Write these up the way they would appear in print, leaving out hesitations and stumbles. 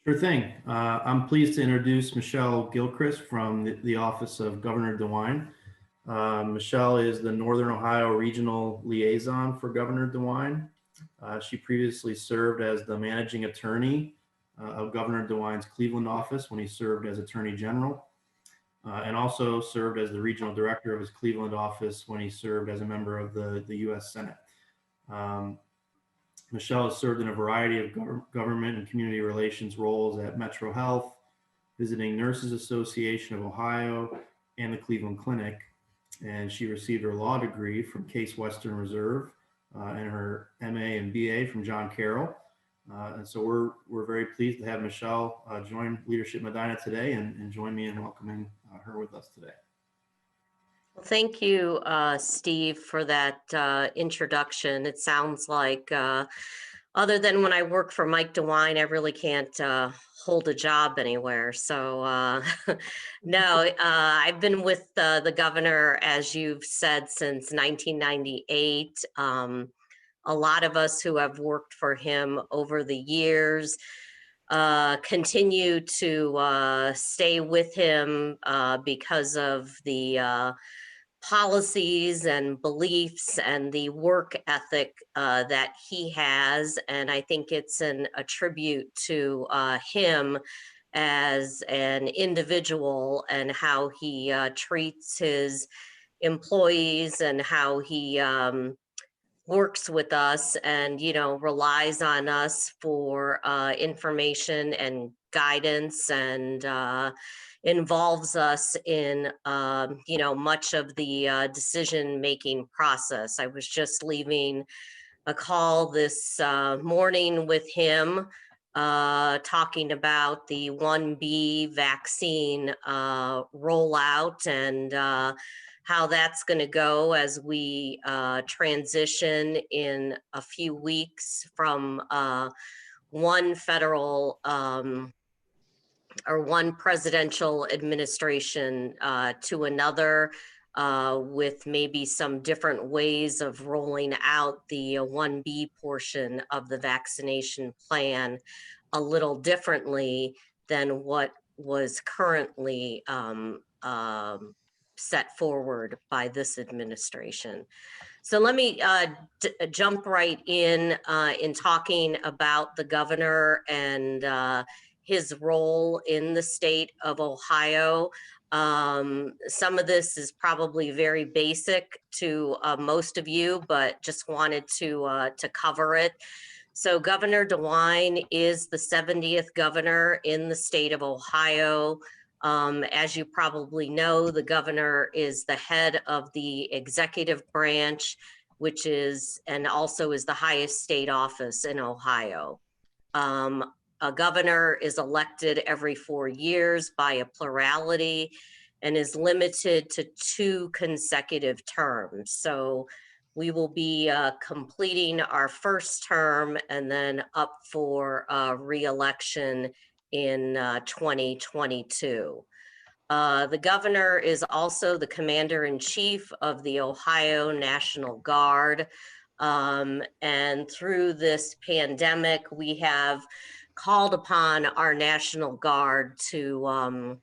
Sure thing. I'm pleased to introduce Michelle Gilchrist from the Office of Governor DeWine. Michelle is the Northern Ohio Regional Liaison for Governor DeWine. She previously served as the managing attorney of Governor DeWine's Cleveland office when he served as Attorney General, and also served as the regional director of his Cleveland office when he served as a member of the U.S. Senate. Um, Michelle has served in a variety of government and community relations roles at Metro Health, Visiting Nurses Association of Ohio, and the Cleveland Clinic. And she received her law degree from Case Western Reserve and her MA and BA from John Carroll. And so we're very pleased to have Michelle join Leadership Medina today and join me in welcoming her with us today. Well, thank you, Steve, for that introduction. It sounds like, other than when I work for Mike DeWine, I really can't hold a job anywhere. So, no, I've been with the governor, as you've said, since 1998. A lot of us who have worked for him over the years continue to stay with him because of the policies and beliefs and the work ethic that he has. And I think it's a tribute to him as an individual and how he treats his employees and how he works with us and, relies on us for information and guidance and involves us in, much of the decision-making process. I was just leaving a call this morning with him talking about the 1B vaccine rollout and how that's going to go as we transition in a few weeks from one federal or one presidential administration to another, with maybe some different ways of rolling out the 1B portion of the vaccination plan a little differently than what was currently set forward by this administration. So let me jump right in talking about the governor and his role in the state of Ohio. Some of this is probably very basic to most of you, but just wanted to cover it. So Governor DeWine is the 70th governor in the state of Ohio. As you probably know, the governor is the head of the executive branch, which is, and also is the highest state office in Ohio. A governor is elected every 4 years by a plurality and is limited to 2 consecutive terms. So we will be completing our first term and then up for re-election in 2022. The governor is also the commander-in-chief of the Ohio National Guard. And through this pandemic, we have called upon our National Guard to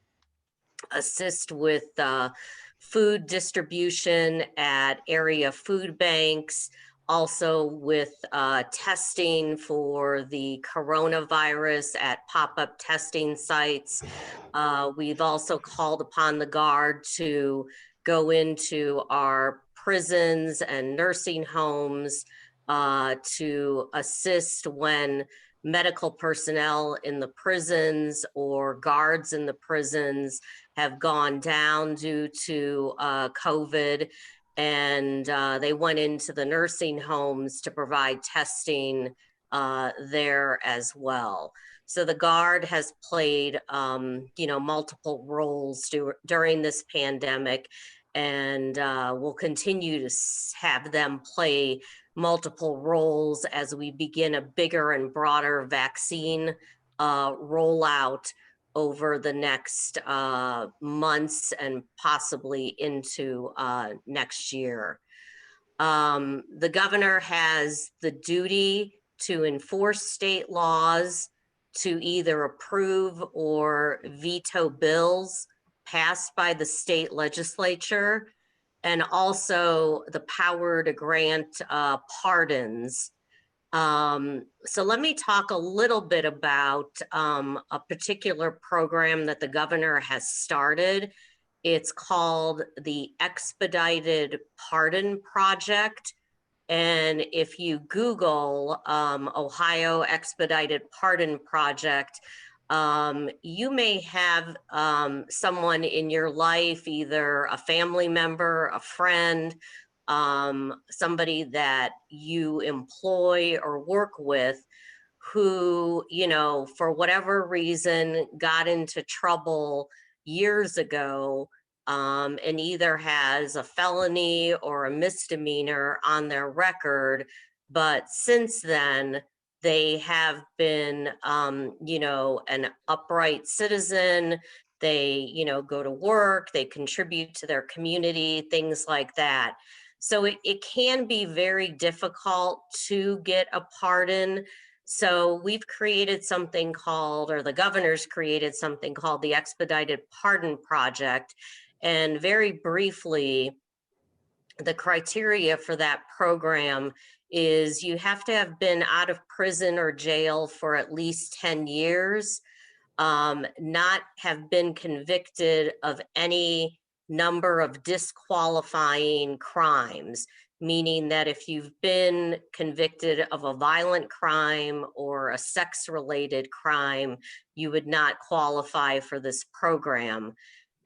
assist with food distribution at area food banks, also with testing for the coronavirus at pop-up testing sites. We've also called upon the Guard to go into our prisons and nursing homes to assist when medical personnel in the prisons or guards in the prisons have gone down due to COVID, and they went into the nursing homes to provide testing there as well. So the Guard has played, multiple roles during this pandemic, and we'll continue to have them play multiple roles as we begin a bigger and broader vaccine rollout over the next months and possibly into next year. The governor has the duty to enforce state laws, to either approve or veto bills passed by the state legislature, and also the power to grant pardons. So let me talk a little bit about a particular program that the governor has started. It's called the Expedited Pardon Project. And if you Google Ohio Expedited Pardon Project, you may have someone in your life, either a family member, a friend, somebody that you employ or work with, who, you know, for whatever reason got into trouble years ago, and either has a felony or a misdemeanor on their record, but since then they have been, you know, an upright citizen. They, you know, go to work, they contribute to their community, things like that. So it can be very difficult to get a pardon. So we've created something called, or the governor's created something called the Expedited Pardon Project. And very briefly, the criteria for that program is you have to have been out of prison or jail for at least 10 years, not have been convicted of any number of disqualifying crimes, meaning that if you've been convicted of a violent crime or a sex-related crime, you would not qualify for this program.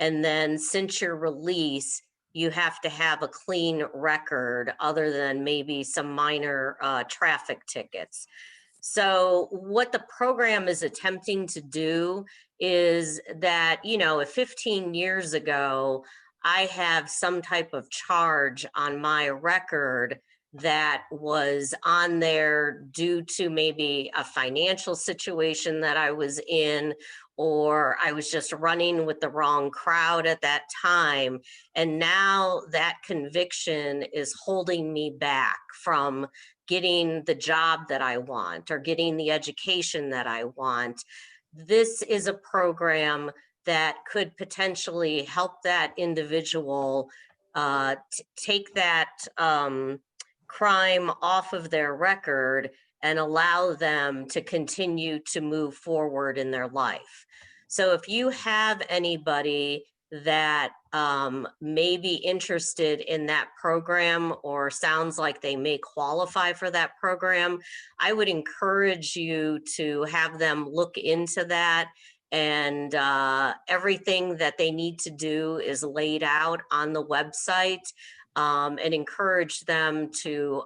And then since your release, you have to have a clean record other than maybe some minor traffic tickets. So what the program is attempting to do is that, you know, if 15 years ago, I have some type of charge on my record that was on there due to maybe a financial situation that I was in, or I was just running with the wrong crowd at that time. And now that conviction is holding me back from getting the job that I want or getting the education that I want. This is a program that could potentially help that individual take that crime off of their record and allow them to continue to move forward in their life. So if you have anybody that may be interested in that program or sounds like they may qualify for that program, I would encourage you to have them look into that. And everything that they need to do is laid out on the website, and encourage them to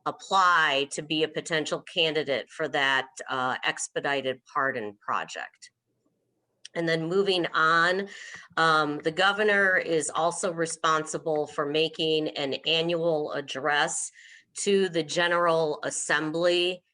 apply to be a potential candidate for that Expedited Pardon Project. And then moving on, the governor is also responsible for making an annual address to the General Assembly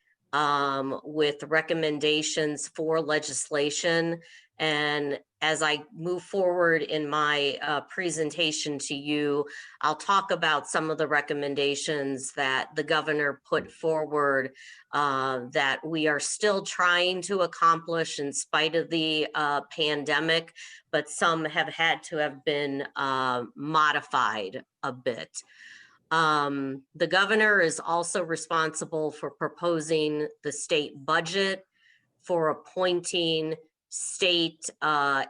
with recommendations for legislation. And as I move forward in my presentation to you, I'll talk about some of the recommendations that the governor put forward that we are still trying to accomplish in spite of the pandemic, but some have had to have been modified a bit. The governor is also responsible for proposing the state budget, for appointing state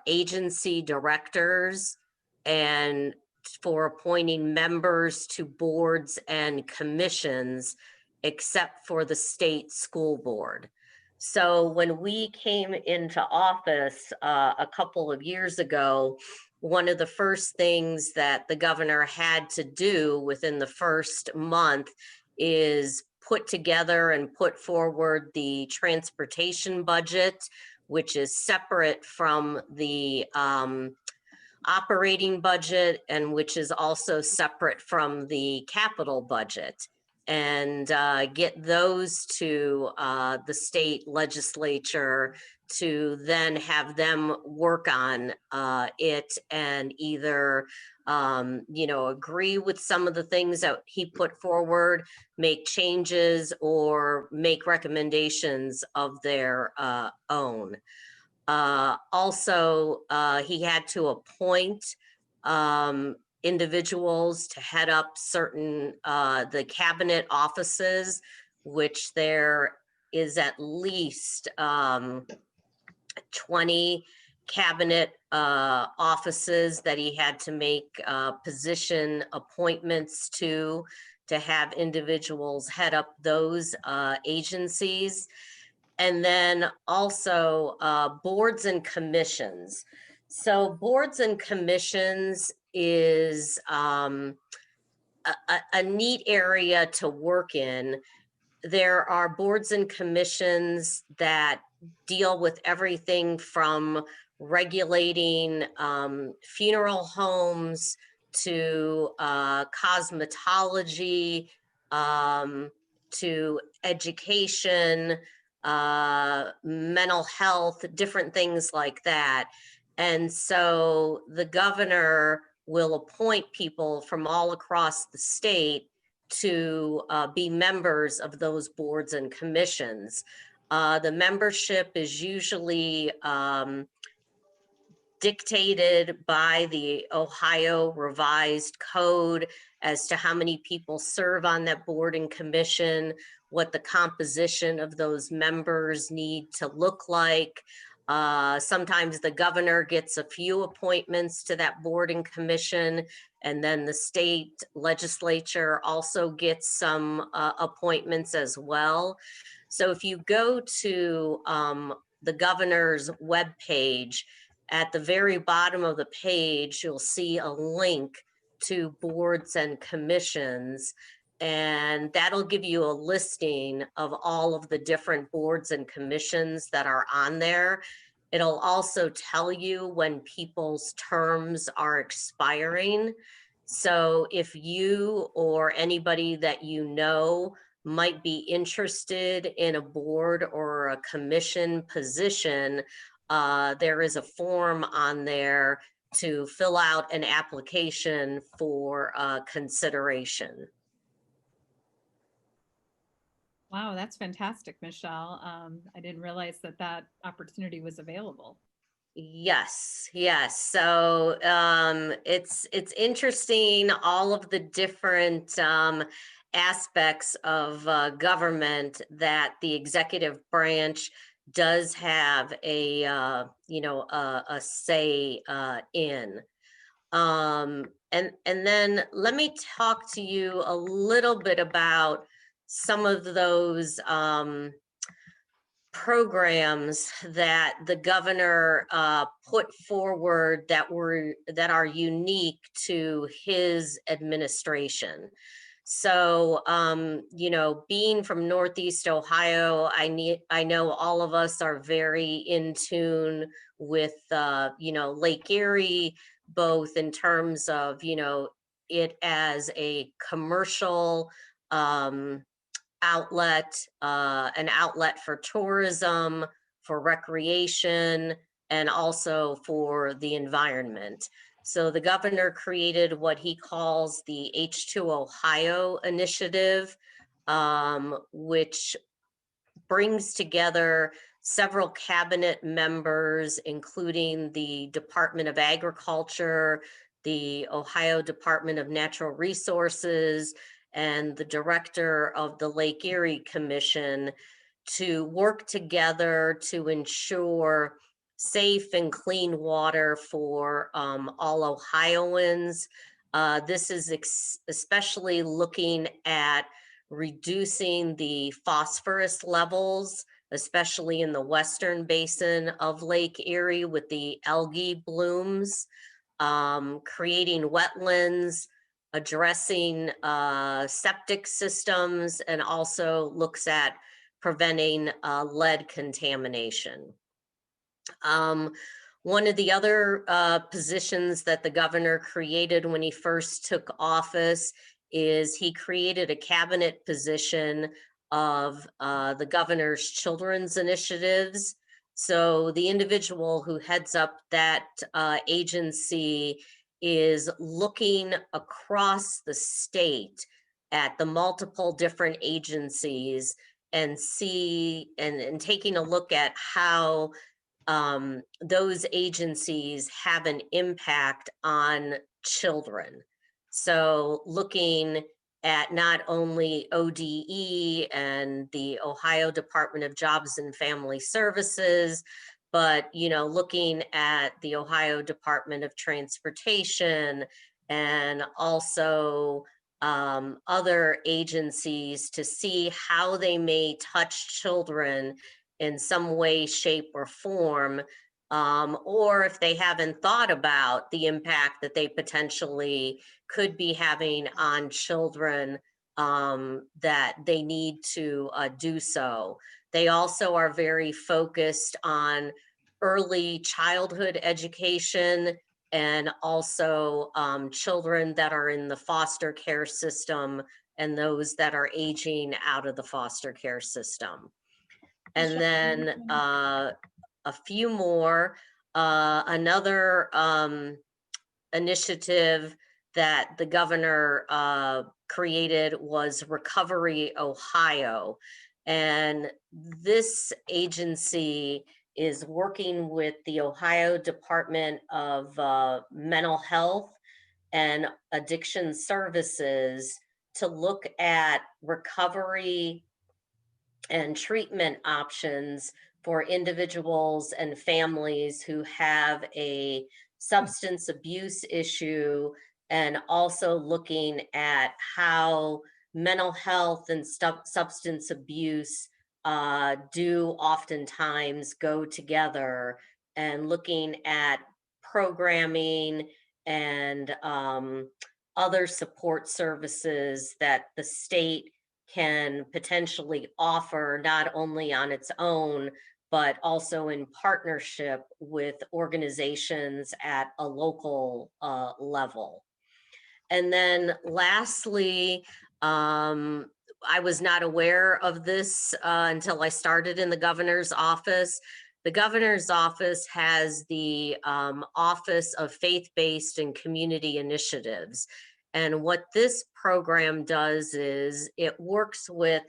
agency directors, and for appointing members to boards and commissions, except for the state school board. So when we came into office a couple of years ago, one of the first things that the governor had to do within the first month is put together and put forward the transportation budget, which is separate from the operating budget and which is also separate from the capital budget, and get those to the state legislature to then have them work on it and either agree with some of the things that he put forward, make changes, or make recommendations of their own. Also, he had to appoint individuals to head up certain the cabinet offices, which there is at least 20 cabinet offices that he had to make position appointments to have individuals head up those agencies. And then also boards and commissions. So boards and commissions is a neat area to work in. There are boards and commissions that deal with everything from regulating funeral homes to cosmetology, to education, mental health, different things like that. And so the governor will appoint people from all across the state to be members of those boards and commissions. The membership is usually dictated by the Ohio Revised Code as to how many people serve on that board and commission, what the composition of those members need to look like. Sometimes the governor gets a few appointments to that board and commission, and then the state legislature also gets some appointments as well. So if you go to the governor's webpage, at the very bottom of the page, you'll see a link to boards and commissions, and that'll give you a listing of all of the different boards and commissions that are on there. It'll also tell you when people's terms are expiring. So if you or anybody that you know might be interested in a board or a commission position, there is a form on there to fill out an application for consideration. Wow, that's fantastic, Michelle. I didn't realize that that opportunity was available. Yes, yes. So it's interesting, all of the different aspects of government that the executive branch does have a a say in. And then let me talk to you a little bit about some of those programs that the governor put forward that are unique to his administration. So, being from Northeast Ohio, I know all of us are very in tune with, Lake Erie, both in terms of, it as a commercial outlet, an outlet for tourism, for recreation, and also for the environment. So the governor created what he calls the H2 Ohio initiative, which brings together several cabinet members, including the Department of Agriculture, the Ohio Department of Natural Resources, and the director of the Lake Erie Commission, to work together to ensure safe and clean water for all Ohioans. This is especially looking at reducing the phosphorus levels, especially in the western basin of Lake Erie with the algae blooms, creating wetlands, addressing septic systems, and also looks at preventing lead contamination. One of the other positions that the governor created when he first took office is he created a cabinet position of the governor's children's initiatives. So the individual who heads up that agency is looking across the state at the multiple different agencies and taking a look at how those agencies have an impact on children. So looking at not only ODE and the Ohio Department of Jobs and Family Services, but looking at the Ohio Department of Transportation and also other agencies to see how they may touch children in some way, shape, or form, or if they haven't thought about the impact that they potentially could be having on children, that they need to do so. They also are very focused on early childhood education and also children that are in the foster care system and those that are aging out of the foster care system. And then a few more, another initiative that the governor created was Recovery Ohio. And this agency is working with the Ohio Department of Mental Health and Addiction Services to look at recovery and treatment options for individuals and families who have a substance abuse issue, and also looking at how mental health and substance abuse do oftentimes go together, and looking at programming and other support services that the state can potentially offer, not only on its own, but also in partnership with organizations at a local level. And then lastly, I was not aware of this until I started in the governor's office. The governor's office has the Office of Faith-Based and Community Initiatives. And what this program does is it works with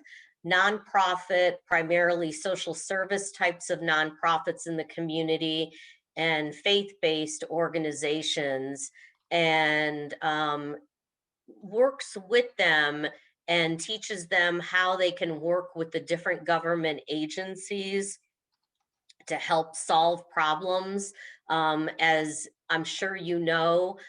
nonprofit, primarily social service types of nonprofits in the community, and faith-based organizations, and works with them and teaches them how they can work with the different government agencies to help solve problems. As I'm sure you know,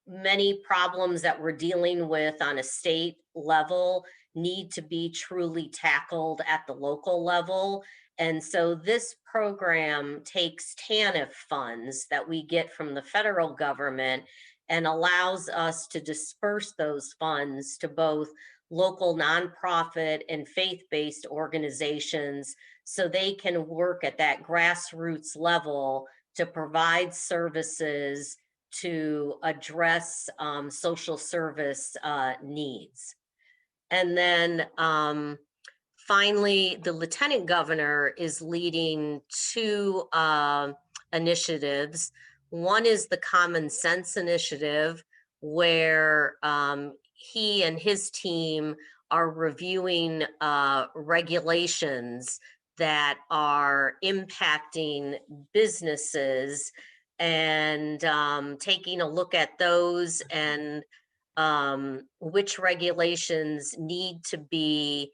many problems that we're dealing with on a state level need to be truly tackled at the local level. And so this program takes TANF funds that we get from the federal government and allows us to disperse those funds to both local nonprofit and faith-based organizations, so they can work at that grassroots level to provide services to address social service needs. And then finally, the lieutenant governor is leading two initiatives. One is the Common Sense Initiative, where he and his team are reviewing regulations that are impacting businesses, and taking a look at those, and which regulations need to be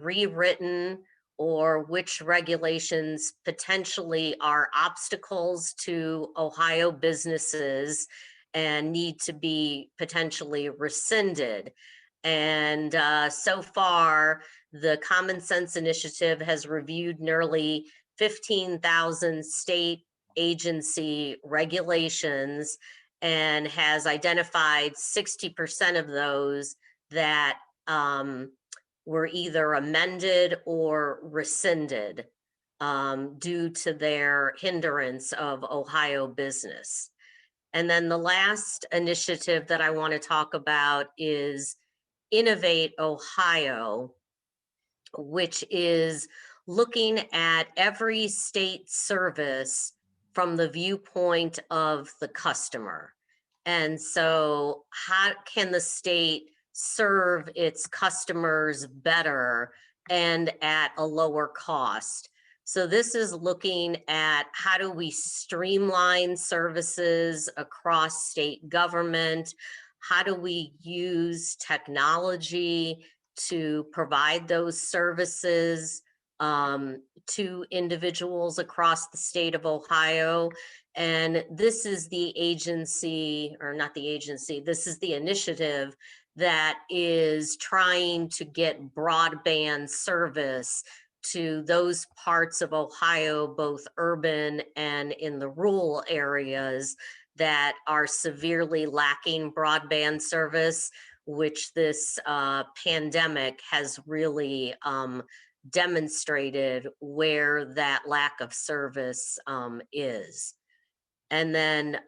rewritten, or which regulations potentially are obstacles to Ohio businesses and need to be potentially rescinded. And so far, the Common Sense Initiative has reviewed nearly 15,000 state agency regulations and has identified 60% of those that were either amended or rescinded due to their hindrance of Ohio business. And then the last initiative that I want to talk about is Innovate Ohio, which is looking at every state service from the viewpoint of the customer. And so how can the state serve its customers better and at a lower cost? So this is looking at how do we streamline services across state government? How do we use technology to provide those services to individuals across the state of Ohio? And this is the agency, or not the agency, this is the initiative that is trying to get broadband service to those parts of Ohio, both urban and in the rural areas, that are severely lacking broadband service, which this pandemic has really demonstrated where that lack of service is. And then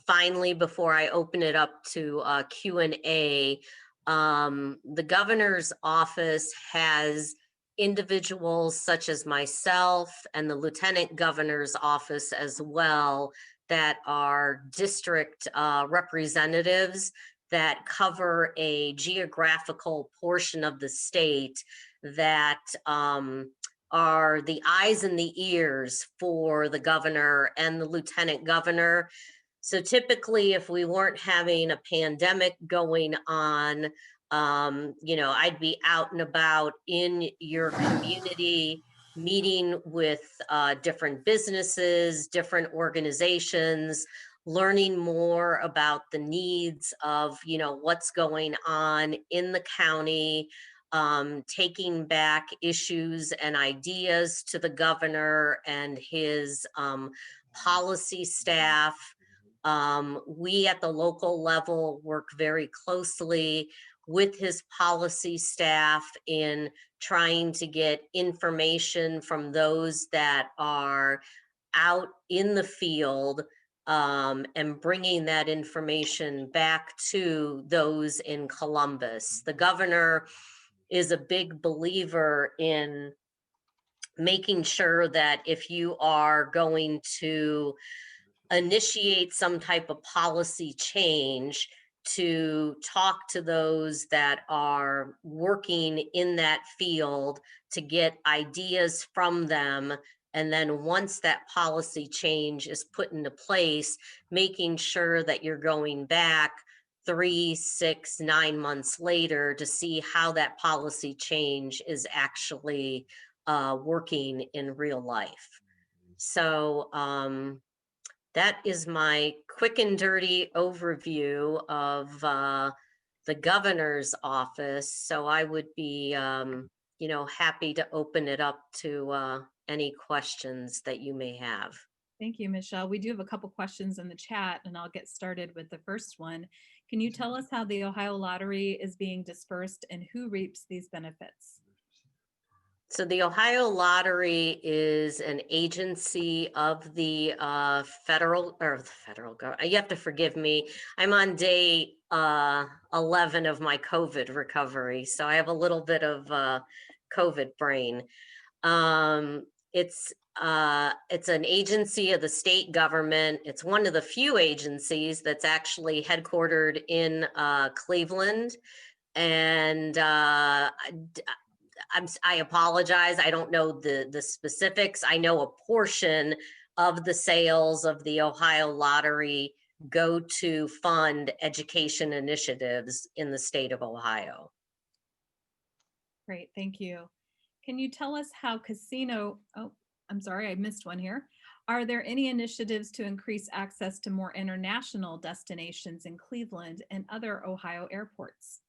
finally, before I open it up to Q&A, the governor's office has individuals such as myself and the lieutenant governor's office as well that are district representatives that cover a geographical portion of the state that are the eyes and the ears for the governor and the lieutenant governor. So typically, if we weren't having a pandemic going on, I'd be out and about in your community, meeting with different businesses, different organizations, learning more about the needs of, what's going on in the county, taking back issues and ideas to the governor and his policy staff. We at the local level work very closely with his policy staff in trying to get information from those that are out in the field and bringing that information back to those in Columbus. The governor is a big believer in making sure that if you are going to initiate some type of policy change, to talk to those that are working in that field to get ideas from them. And then once that policy change is put into place, making sure that you're going back 3, 6, 9 months later to see how that policy change is actually working in real life. So that is my quick and dirty overview of the governor's office. So I would be, happy to open it up to any questions that you may have. Thank you, Michelle. We do have a couple questions in the chat, and I'll get started with the first one. Can you tell us how the Ohio Lottery is being dispersed and who reaps these benefits? So the Ohio Lottery is an agency of the federal government. You have to forgive me. I'm on day 11 of my COVID recovery, so I have a little bit of COVID brain. It's an agency of the state government. It's one of the few agencies that's actually headquartered in Cleveland, and I apologize. I don't know the specifics. I know a portion of the sales of the Ohio Lottery go to fund education initiatives in the state of Ohio. Great, thank you. Can you tell us how I'm sorry, I missed one here. Are there any initiatives to increase access to more international destinations in Cleveland and other Ohio airports?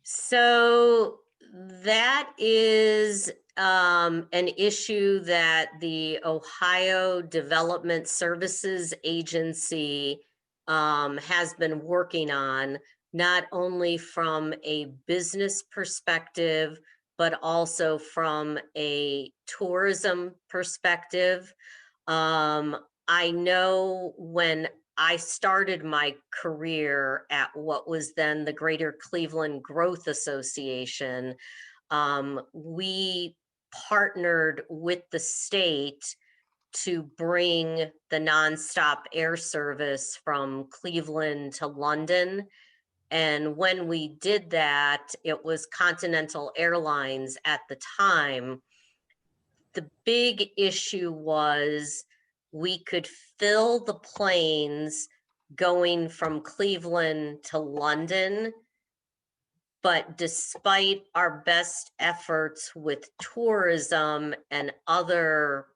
So that is an issue that the Ohio Development Services Agency has been working on, not only from a business perspective, but also from a tourism perspective. I know when I started my career at what was then the Greater Cleveland Growth Association, we partnered with the state to bring the nonstop air service from Cleveland to London. And when we did that, it was Continental Airlines at the time. The big issue was we could fill the planes going from Cleveland to London. But despite our best efforts with tourism and other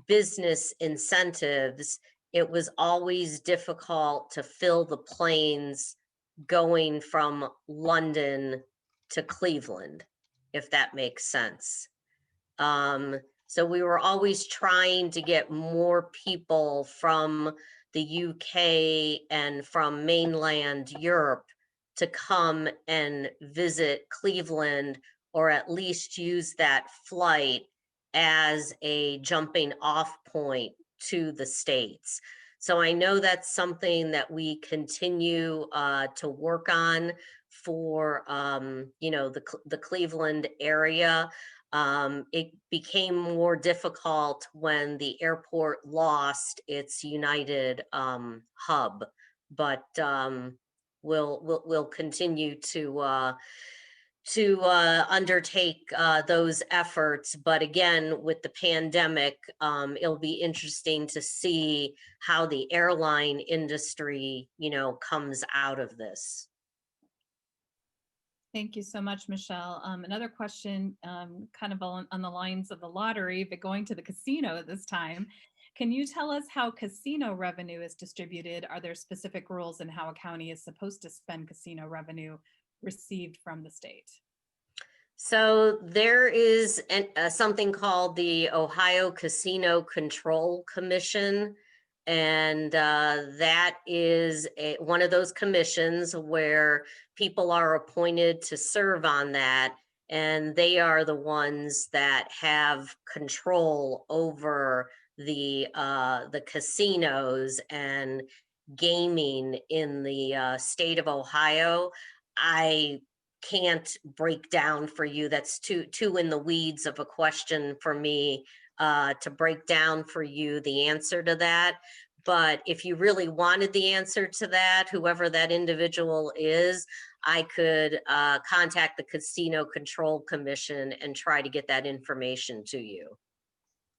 business incentives, it was always difficult to fill the planes going from London to Cleveland, if that makes sense. So we were always trying to get more people from the UK and from mainland Europe to come and visit Cleveland, or at least use that flight as a jumping off point to the States. So I know that's something that we continue to work on for, the Cleveland area. It became more difficult when the airport lost its United hub, but we'll continue to undertake those efforts. But again, with the pandemic, it'll be interesting to see how the airline industry, comes out of this. Thank you so much, Michelle. Another question, kind of on the lines of the lottery, but going to the casino this time. Can you tell us how casino revenue is distributed? Are there specific rules in how a county is supposed to spend casino revenue received from the state? So there is something called the Ohio Casino Control Commission. And that is one of those commissions where people are appointed to serve on that. And they are the ones that have control over the casinos and gaming in the state of Ohio. I can't break down for you. That's too in the weeds of a question for me to break down for you the answer to that. But if you really wanted the answer to that, whoever that individual is, I could contact the Casino Control Commission and try to get that information to you.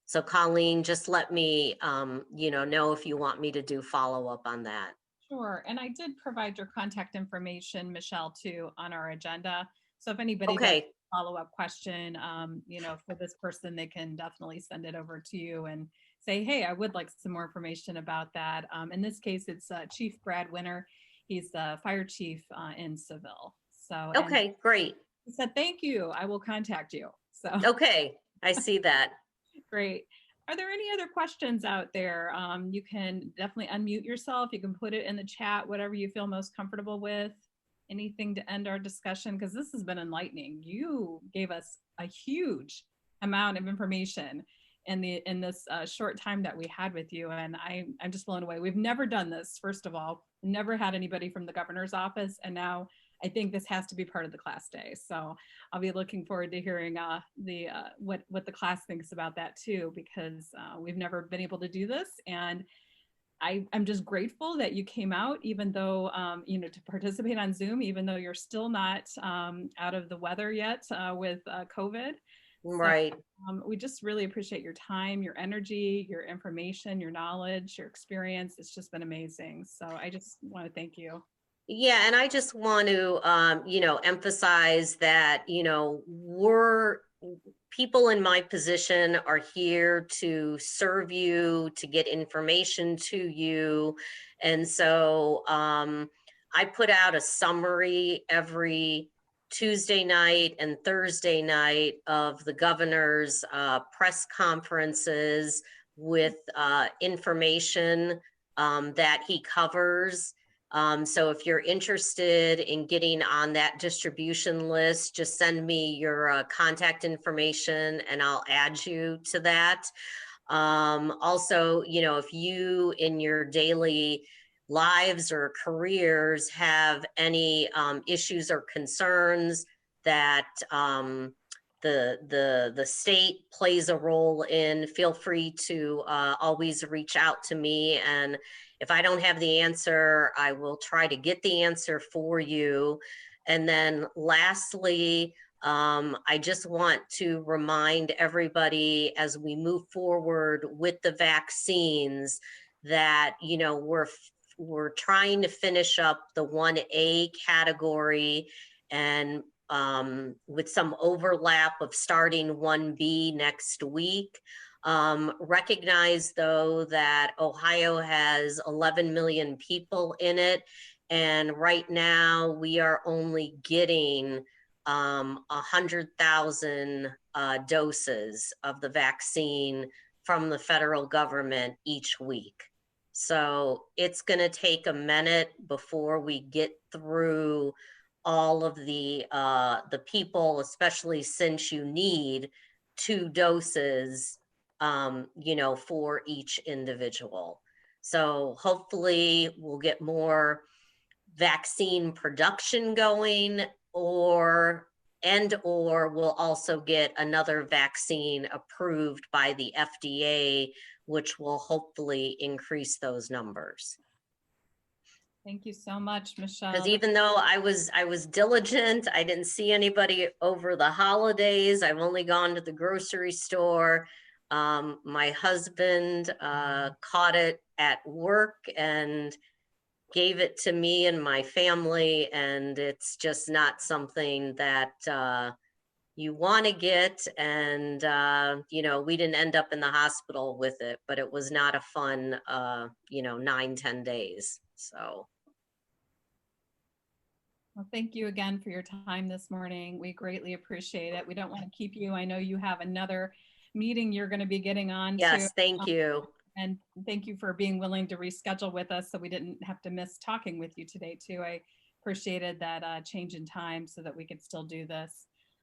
So Colleen, just let me know if you want me to do follow-up on that. Sure. And I did provide your contact information, Michelle, too, on our agenda. So if anybody does Okay. a follow-up question, for this person, they can definitely send it over to you and say, hey, I would like some more information about that. In this case, it's Chief Brad Winter. He's the fire chief in Seville. So Okay, great. He said, thank you. I will contact you. So Okay, I see that. great. Are there any other questions out there? You can definitely unmute yourself. You can put it in the chat, whatever you feel most comfortable with. Anything to end our discussion? Because this has been enlightening. You gave us a huge amount of information in this short time that we had with you. And I'm just blown away. We've never done this, first of all, never had anybody from the governor's office. And now I think this has to be part of the class day. So I'll be looking forward to hearing what the class thinks about that too, because we've never been able to do this. And I'm just grateful that you came out, even though, to participate on Zoom, even though you're still not out of the weather yet with COVID. Right. So, we just really appreciate your time, your energy, your information, your knowledge, your experience. It's just been amazing. So I just want to thank you. Yeah, and I just want to, emphasize that, we're people in my position are here to serve you, to get information to you. And so I put out a summary every Tuesday night and Thursday night of the governor's press conferences with information that he covers. So if you're interested in getting on that distribution list, just send me your contact information and I'll add you to that. Also, if you in your daily lives or careers have any issues or concerns that, the state plays a role in, feel free to always reach out to me. And if I don't have the answer, I will try to get the answer for you. And then lastly, I just want to remind everybody as we move forward with the vaccines that, you know, we're trying to finish up the 1A category, and with some overlap of starting 1B next week. Recognize though that Ohio has 11 million people in it, and right now we are only getting 100,000 doses of the vaccine from the federal government each week. So it's going to take a minute before we get through all of the people, especially since you need 2 doses, you know, for each individual. So hopefully we'll get more vaccine production going, or we'll also get another vaccine approved by the FDA, which will hopefully increase those numbers. Thank you so much, Michelle. Because even though I was diligent, I didn't see anybody over the holidays. I've only gone to the grocery store. My husband caught it at work and gave it to me and my family, and it's just not something that you want to get. And you know, we didn't end up in the hospital with it, but it was not a fun you know, 9-10 days. So well, thank you again for your time this morning. We greatly appreciate it. We don't want to keep you. I know you have another meeting you're going to be getting on to. yes, thank you. And thank you for being willing to reschedule with us so we didn't have to miss talking with you today too. I appreciated that change in time so that we could still do this.